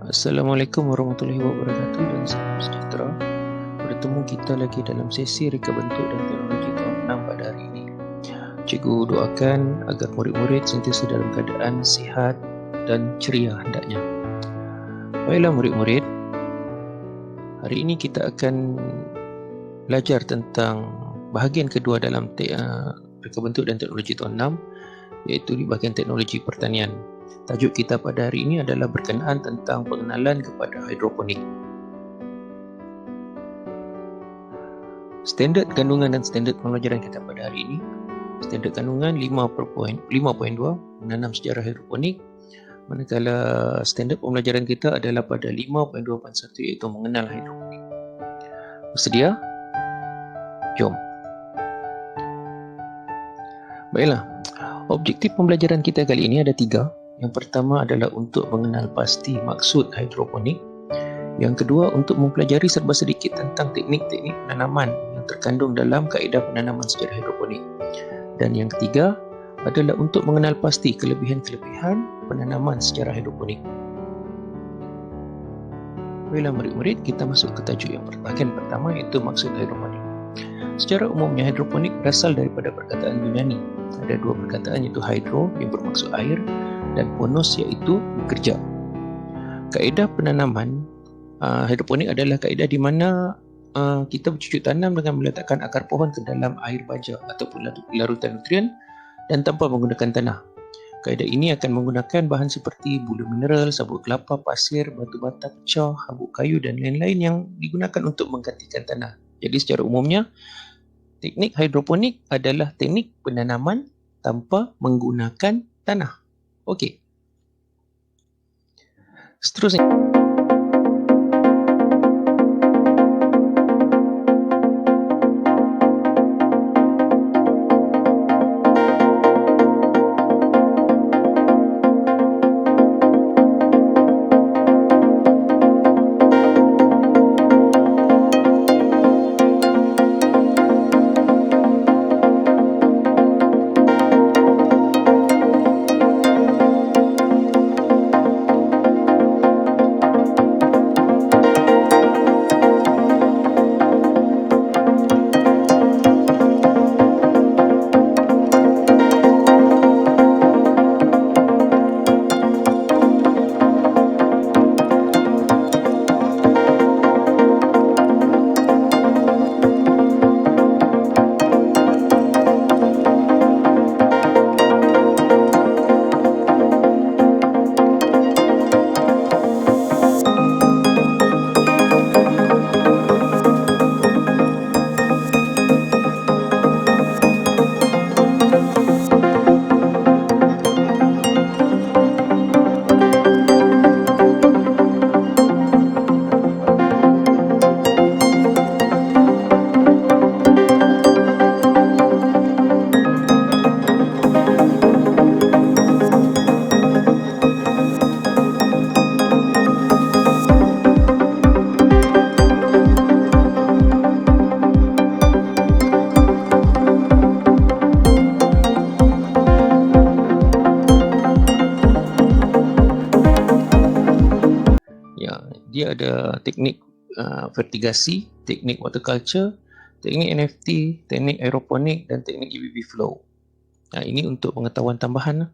Assalamualaikum warahmatullahi wabarakatuh dan salam sejahtera. Bertemu kita lagi dalam sesi reka bentuk dan teknologi tahun 6 pada hari ini. Cikgu doakan agar murid-murid sentiasa dalam keadaan sihat dan ceria hendaknya. Baiklah murid-murid, hari ini kita akan belajar tentang bahagian kedua dalam reka bentuk dan teknologi tahun 6, iaitu di bahagian teknologi pertanian. Tajuk kita pada hari ini adalah berkenaan tentang pengenalan kepada hidroponik. Standard kandungan dan standard pembelajaran kita pada hari ini. Standard kandungan 5.2 menanam sejarah hidroponik, manakala standard pembelajaran kita adalah pada 5.2.1 iaitu mengenal hidroponik. Bersedia? Jom. Baiklah, objektif pembelajaran kita kali ini ada 3. Yang pertama adalah untuk mengenal pasti maksud hidroponik. Yang kedua, untuk mempelajari serba sedikit tentang teknik-teknik penanaman yang terkandung dalam kaedah penanaman secara hidroponik. Dan yang ketiga adalah untuk mengenal pasti kelebihan-kelebihan penanaman secara hidroponik. Baiklah murid-murid, kita masuk ke tajuk yang bahagian pertama, iaitu maksud hidroponik. Secara umumnya hidroponik berasal daripada perkataan Yunani. Ada 2 perkataan, iaitu hydro yang bermaksud air dan ponos iaitu bekerja. Kaedah penanaman hidroponik adalah kaedah di mana kita bercucuk tanam dengan meletakkan akar pohon ke dalam air baja ataupun larutan nutrien dan tanpa menggunakan tanah. Kaedah ini akan menggunakan bahan seperti bulu mineral, sabut kelapa, pasir, batu bata pecah, habuk kayu dan lain-lain yang digunakan untuk menggantikan tanah. Jadi secara umumnya, teknik hidroponik adalah teknik penanaman tanpa menggunakan tanah. Okey. Seterusnya. Dia ada teknik vertigasi, teknik water culture, teknik NFT, teknik aeroponik dan teknik UV flow. Ini untuk pengetahuan tambahan.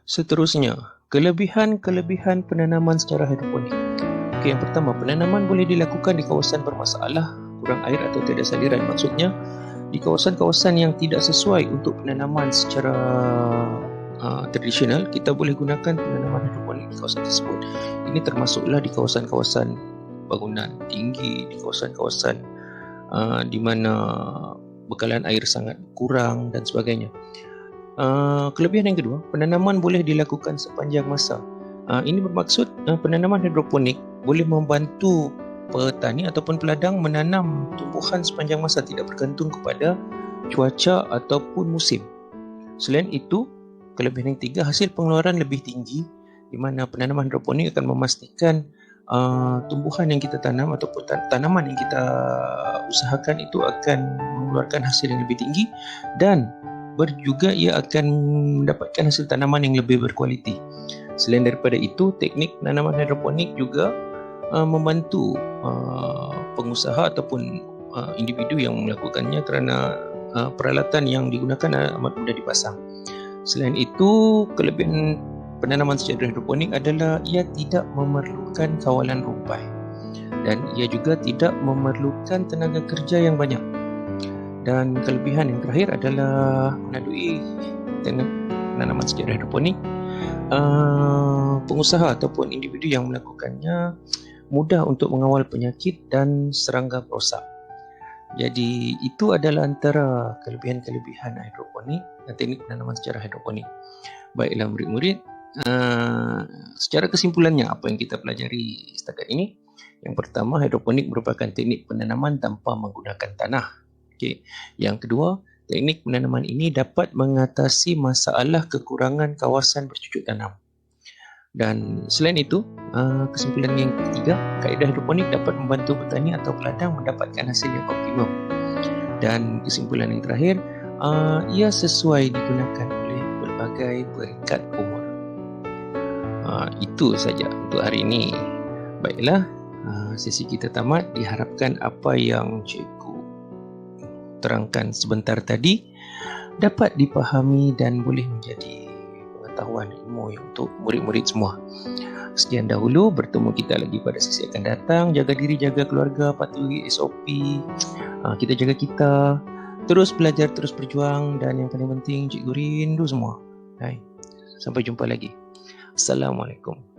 Seterusnya, kelebihan-kelebihan penanaman secara hidroponik. Okey, yang pertama, penanaman boleh dilakukan di kawasan bermasalah, kurang air atau tiada saliran. Maksudnya, di kawasan-kawasan yang tidak sesuai untuk penanaman secara tradisional, kita boleh gunakan penanaman hidroponik di kawasan tersebut. Ini termasuklah di kawasan-kawasan bangunan tinggi, di kawasan-kawasan di mana bekalan air sangat kurang dan sebagainya. Kelebihan yang kedua, penanaman boleh dilakukan sepanjang masa. Ini bermaksud penanaman hidroponik boleh membantu petani ataupun peladang menanam tumbuhan sepanjang masa, tidak bergantung kepada cuaca ataupun musim. Selain itu, kelebihan yang 3, hasil pengeluaran lebih tinggi, di mana penanaman hidroponik akan memastikan tumbuhan yang kita tanam ataupun tanaman yang kita usahakan itu akan mengeluarkan hasil yang lebih tinggi dan juga ia akan mendapatkan hasil tanaman yang lebih berkualiti. Selain daripada itu, teknik penanaman hidroponik juga membantu pengusaha ataupun individu yang melakukannya kerana peralatan yang digunakan amat mudah dipasang. Selain itu, kelebihan penanaman secara hidroponik adalah ia tidak memerlukan kawalan rumpai dan ia juga tidak memerlukan tenaga kerja yang banyak. Dan kelebihan yang terakhir adalah melalui teknik penanaman secara hidroponik, pengusaha ataupun individu yang melakukannya mudah untuk mengawal penyakit dan serangga perosak. Jadi itu adalah antara kelebihan-kelebihan hidroponik dan teknik penanaman secara hidroponik. Baiklah murid-murid, secara kesimpulannya apa yang kita pelajari setakat ini? Yang pertama, hidroponik merupakan teknik penanaman tanpa menggunakan tanah. Okay. Yang kedua, teknik penanaman ini dapat mengatasi masalah kekurangan kawasan bercucuk tanam. Dan selain itu, kesimpulan yang ketiga, kaedah hidroponik dapat membantu petani atau peladang mendapatkan hasil yang optimum. Dan kesimpulan yang terakhir, ia sesuai digunakan oleh berbagai peringkat umur. Itu saja untuk hari ini. Baiklah, sesi kita tamat. Diharapkan apa yang cikgu terangkan sebentar tadi dapat dipahami dan boleh menjadi pengetahuan ilmu untuk murid-murid semua. Sekian dahulu, bertemu kita lagi pada sesi akan datang. Jaga diri, jaga keluarga, patuhi SOP, kita jaga kita, terus belajar, terus berjuang, dan yang paling penting, cikgu rindu semua. Hai. Sampai jumpa lagi. Assalamualaikum.